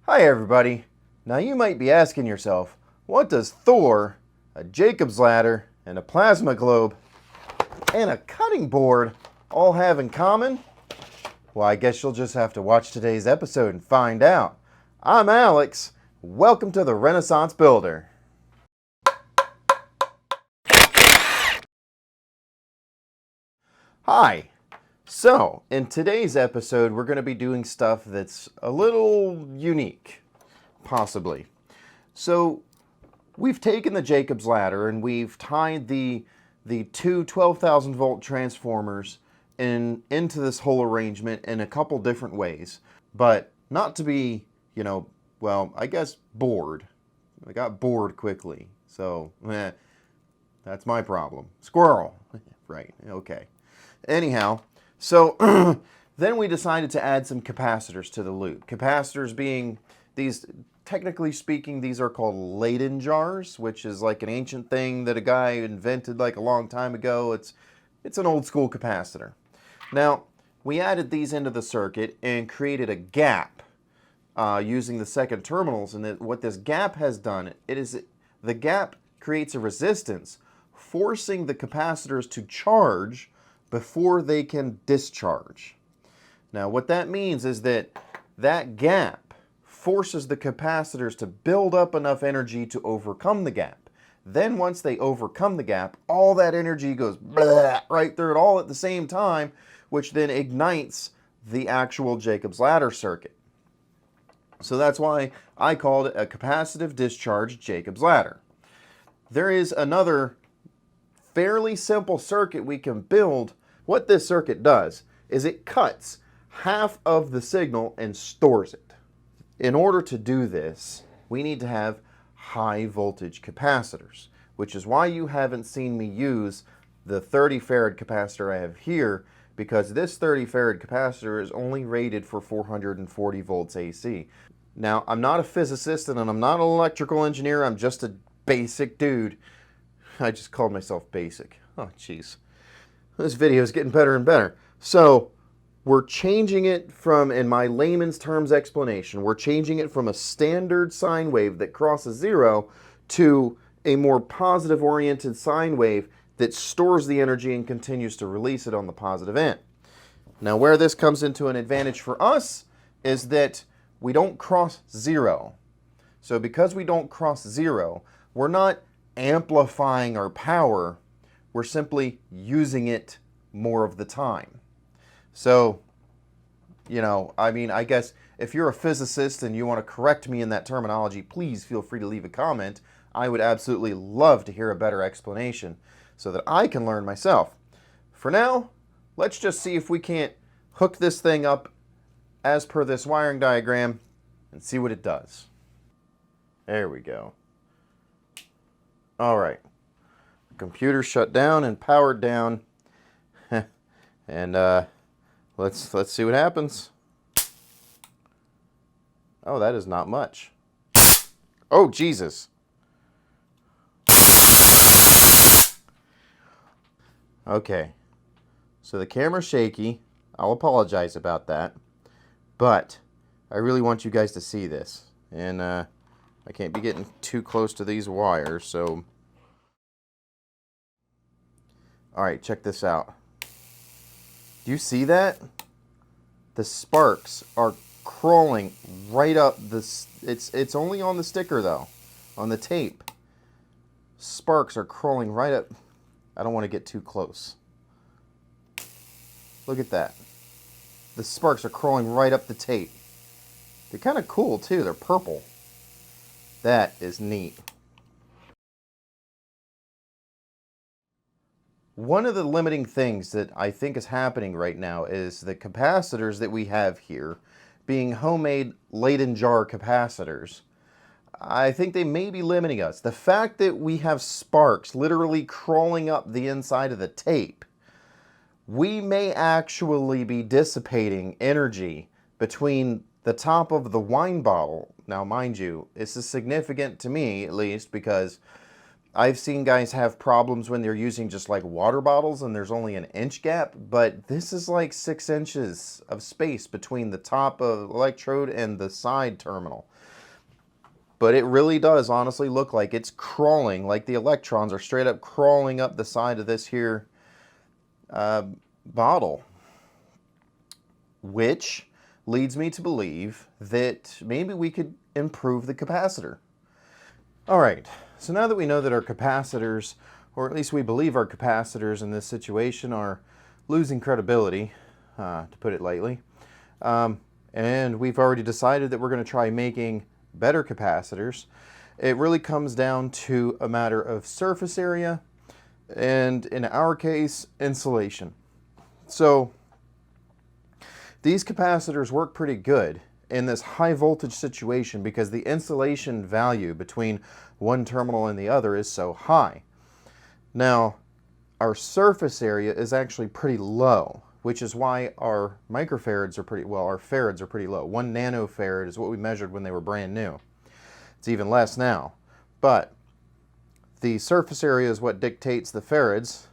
Hi everybody. Now you might be asking yourself, what does Thor, a Jacob's ladder, and a plasma globe, and a cutting board all have in common? Well, I guess you'll just have to watch today's episode and find out. I'm Alex. Welcome to the Renaissance Builder. Hi. So, in today's episode, we're going to be doing stuff that's a little unique, possibly. So, we've taken the Jacob's ladder and we've tied the two 12,000 volt transformers into this whole arrangement in a couple different ways. But not to be, well, I guess bored. I got bored quickly. So, that's my problem. Squirrel. Right, okay. Anyhow, so then we decided to add some capacitors to the loop. Capacitors being these, technically speaking, these are called Leyden jars, which is like an ancient thing that a guy invented like a long time ago. It's an old school capacitor. Now, we added these into the circuit and created a gap using the second terminals. And what this gap has done, the gap creates a resistance, forcing the capacitors to charge before they can discharge. Now what that means is that gap forces the capacitors to build up enough energy to overcome the gap. Then once they overcome the gap, all that energy goes blah, right through it all at the same time, which then ignites the actual Jacob's ladder circuit. So that's why I called it a capacitive discharge Jacob's ladder. There is another fairly simple circuit we can build. What this circuit does is it cuts half of the signal and stores it. In order to do this, we need to have high voltage capacitors, which is why you haven't seen me use the 30 farad capacitor I have here, because this 30 farad capacitor is only rated for 440 volts AC. Now, I'm not a physicist and I'm not an electrical engineer, I'm just a basic dude. I just called myself basic. Oh, jeez. This video is getting better and better. So, we're changing it from, in my layman's terms explanation, we're changing it from a standard sine wave that crosses zero to a more positive oriented sine wave that stores the energy and continues to release it on the positive end. Now, where this comes into an advantage for us is that we don't cross zero. So because we don't cross zero, we're not amplifying our power, we're simply using it more of the time. So, I guess if you're a physicist and you want to correct me in that terminology, please feel free to leave a comment. I would absolutely love to hear a better explanation so that I can learn myself. For now, let's just see if we can't hook this thing up as per this wiring diagram and see what it does. There we go. All right. Computer shut down and powered down. And let's see what happens. Oh, that is not much. Oh, Jesus. Okay. So the camera's shaky. I'll apologize about that. But I really want you guys to see this. And I can't be getting too close to these wires, so... Alright, check this out. Do you see that? The sparks are crawling right up this. It's only on the sticker though, on the tape. Sparks are crawling right up. I don't want to get too close. Look at that. The sparks are crawling right up the tape. They're kind of cool too. They're purple. That is neat. One of the limiting things that I think is happening right now is the capacitors that we have here being homemade Leyden jar capacitors. I think they may be limiting us. The fact that we have sparks literally crawling up the inside of the tape, we may actually be dissipating energy between the top of the wine bottle. Now, mind you, this is significant to me, at least, because I've seen guys have problems when they're using just like water bottles and there's only an inch gap, but this is like 6 inches of space between the top of the electrode and the side terminal. But it really does honestly look like it's crawling, like the electrons are straight up crawling up the side of this here bottle, which leads me to believe that maybe we could improve the capacitor. All right, so now that we know that our capacitors, or at least we believe our capacitors in this situation, are losing credibility, to put it lightly, and we've already decided that we're going to try making better capacitors, it really comes down to a matter of surface area and, in our case, insulation. So these capacitors work pretty good in this high voltage situation because the insulation value between one terminal and the other is so high. Now, our surface area is actually pretty low, which is why our microfarads are pretty, well, our farads are pretty low. 1 nanofarad is what we measured when they were brand new. It's even less now. But the surface area is what dictates the farads,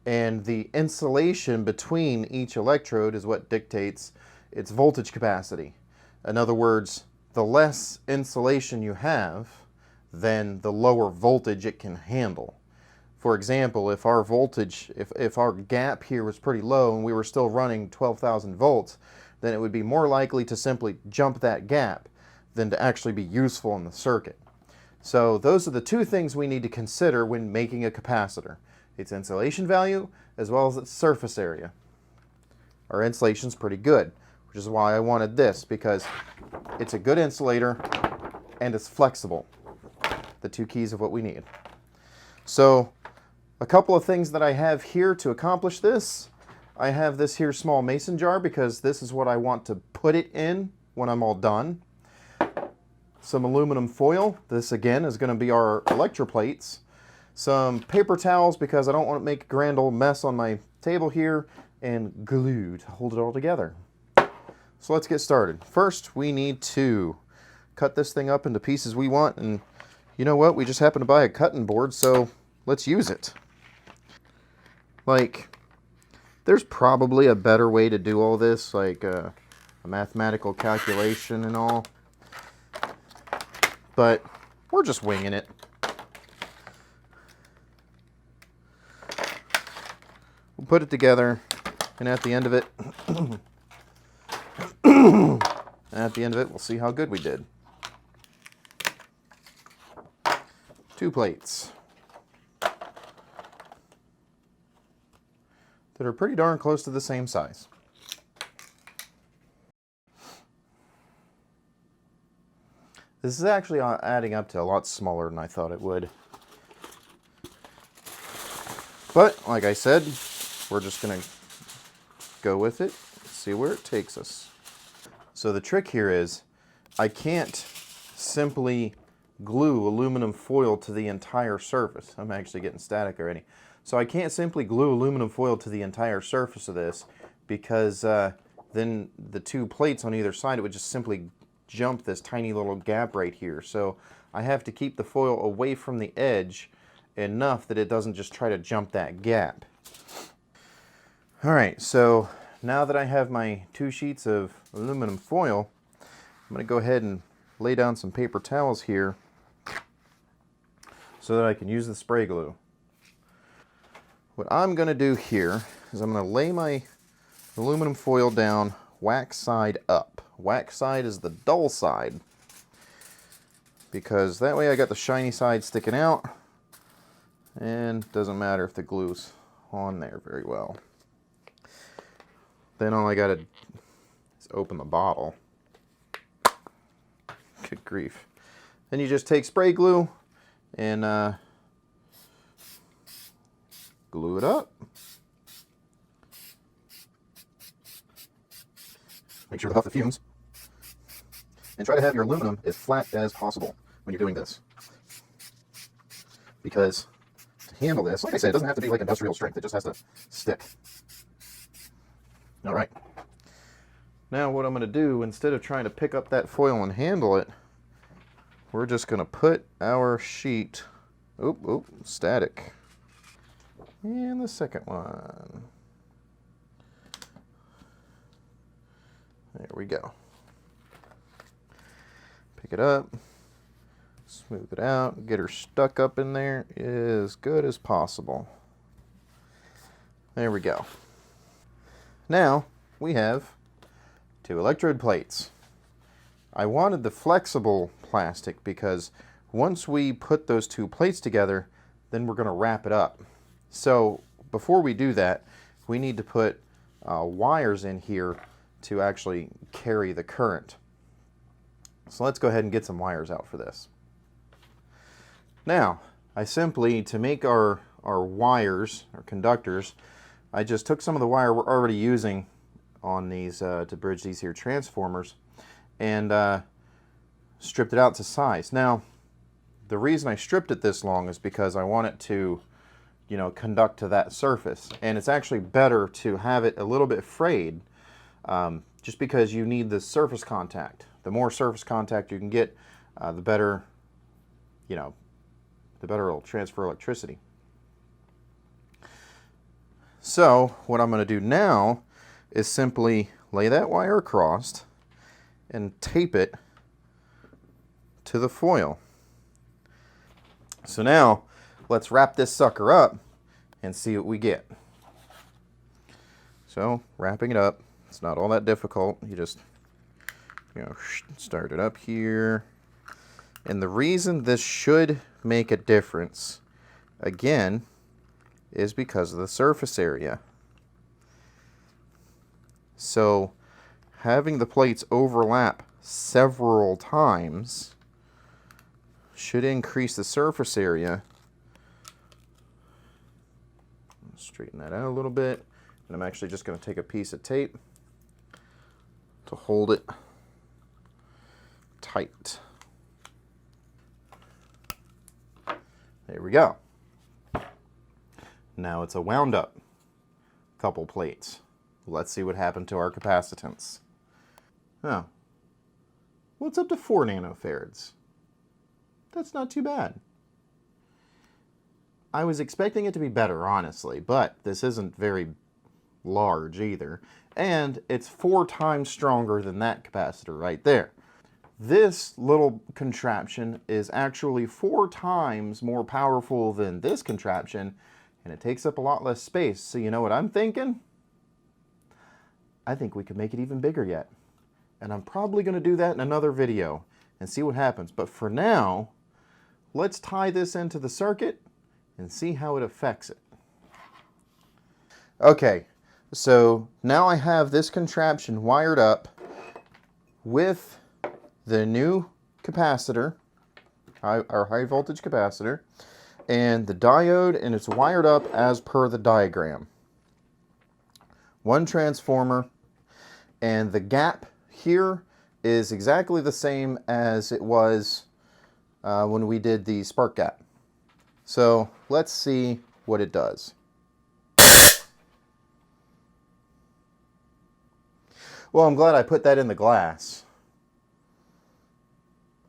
and the insulation between each electrode is what dictates its voltage capacity. In other words, the less insulation you have, then the lower voltage it can handle. For example, if our voltage, if our gap here was pretty low and we were still running 12,000 volts, then it would be more likely to simply jump that gap than to actually be useful in the circuit. So those are the two things we need to consider when making a capacitor. Its insulation value as well as its surface area. Our insulation's pretty good, which is why I wanted this, because it's a good insulator and it's flexible. The two keys of what we need. So a couple of things that I have here to accomplish this. I have this here small mason jar because this is what I want to put it in when I'm all done. Some aluminum foil. This again is going to be our electroplates. Some paper towels because I don't want to make a grand old mess on my table here, and glue to hold it all together. So let's get started. First, we need to cut this thing up into pieces we want, and you know what? We just happen to buy a cutting board, so let's use it. Like, there's probably a better way to do all this, like a mathematical calculation and all, but we're just winging it. We'll put it together, and at the end of it, we'll see how good we did. 2 plates that are pretty darn close to the same size. This is actually adding up to a lot smaller than I thought it would. But, like I said, we're just going to go with it, see where it takes us. So the trick here is, I can't simply glue aluminum foil to the entire surface. I'm actually getting static already. So I can't simply glue aluminum foil to the entire surface of this, because then the 2 plates on either side, it would just simply jump this tiny little gap right here. So I have to keep the foil away from the edge enough that it doesn't just try to jump that gap. Alright, so now that I have my 2 sheets of aluminum foil, I'm going to go ahead and lay down some paper towels here so that I can use the spray glue. What I'm going to do here is I'm going to lay my aluminum foil down wax side up. Wax side is the dull side, because that way I got the shiny side sticking out, and it doesn't matter if the glue's on there very well. Then all I got to do is open the bottle. Good grief. Then you just take spray glue and glue it up. Make sure to huff the fumes. And try to have your aluminum as flat as possible when you're doing this. Because to handle this, like I said, it doesn't have to be like industrial strength. It just has to stick. All right. Now what I'm going to do, instead of trying to pick up that foil and handle it, we're just going to put our sheet Oop, oop, static. And the second one. There we go. Pick it up, smooth it out, get her stuck up in there as good as possible. There we go. Now we have 2 electrode plates. I wanted the flexible plastic because once we put those 2 plates together, then we're going to wrap it up. So before we do that, we need to put wires in here to actually carry the current. So let's go ahead and get some wires out for this. Now, I simply, to make our wires, our conductors, I just took some of the wire we're already using on these to bridge these here transformers and stripped it out to size. Now, the reason I stripped it this long is because I want it to, you know, conduct to that surface. And it's actually better to have it a little bit frayed just because you need the surface contact. The more surface contact you can get, the better, you know, the better it'll transfer electricity. So what I'm going to do now is simply lay that wire across and tape it to the foil. So now let's wrap this sucker up and see what we get. So wrapping it up, it's not all that difficult. You just, you know, start it up here. And the reason this should make a difference, again, is because of the surface area. So having the plates overlap several times should increase the surface area. Straighten that out a little bit. And I'm actually just going to take a piece of tape to hold it tight. There we go. Now it's a wound up couple plates. Let's see what happened to our capacitance. Oh, well, it's up to 4 nanofarads. That's not too bad. I was expecting it to be better, honestly, but this isn't very large either. And it's 4 times stronger than that capacitor right there. This little contraption is actually 4 times more powerful than this contraption, and it takes up a lot less space. So you know what I'm thinking? I think we could make it even bigger yet. And I'm probably going to do that in another video and see what happens. But for now, let's tie this into the circuit and see how it affects it. Okay, so now I have this contraption wired up with the new capacitor, our high voltage capacitor, and the diode, and it's wired up as per the diagram. 1 transformer, and the gap here is exactly the same as it was when we did the spark gap. So let's see what it does. Well, I'm glad I put that in the glass.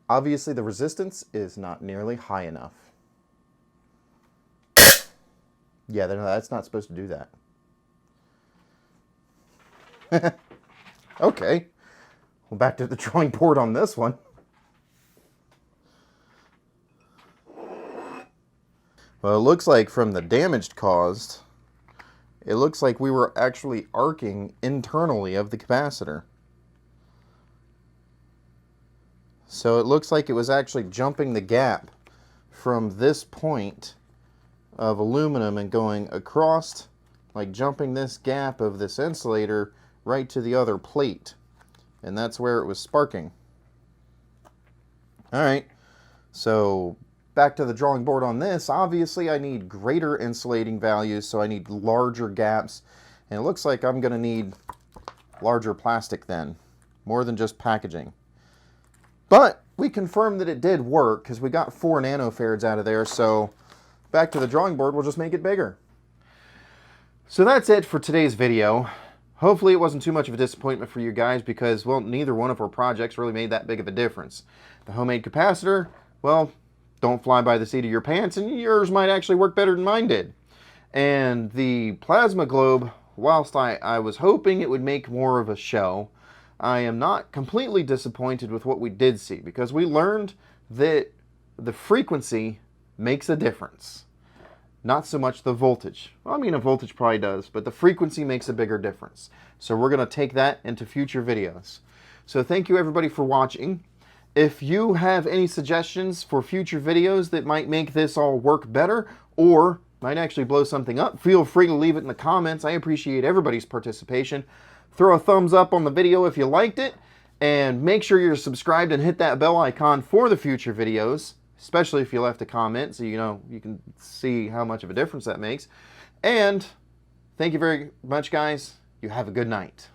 Obviously, the resistance is not nearly high enough. Yeah, that's not supposed to do that. Okay. Well, back to the drawing board on this one. Well, it looks like from the damage caused, it looks like we were actually arcing internally of the capacitor. So it looks like it was actually jumping the gap from this point of aluminum and going across, like jumping this gap of this insulator right to the other plate. And that's where it was sparking. Alright, so back to the drawing board on this. Obviously I need greater insulating values, so I need larger gaps. And it looks like I'm going to need larger plastic then, more than just packaging. But we confirmed that it did work because we got 4 nanofarads out of there, so back to the drawing board, we'll just make it bigger. So that's it for today's video. Hopefully it wasn't too much of a disappointment for you guys because, well, neither one of our projects really made that big of a difference. The homemade capacitor, well, don't fly by the seat of your pants, and yours might actually work better than mine did. And the plasma globe, whilst I was hoping it would make more of a show, I am not completely disappointed with what we did see, because we learned that the frequency makes a difference. Not so much the voltage. Well, I mean, a voltage probably does, but the frequency makes a bigger difference. So we're going to take that into future videos. So thank you everybody for watching. If you have any suggestions for future videos that might make this all work better, or might actually blow something up, feel free to leave it in the comments. I appreciate everybody's participation. Throw a thumbs up on the video if you liked it, and make sure you're subscribed and hit that bell icon for the future videos, especially if you left a comment, so you know you can see how much of a difference that makes. And thank you very much, guys. You have a good night.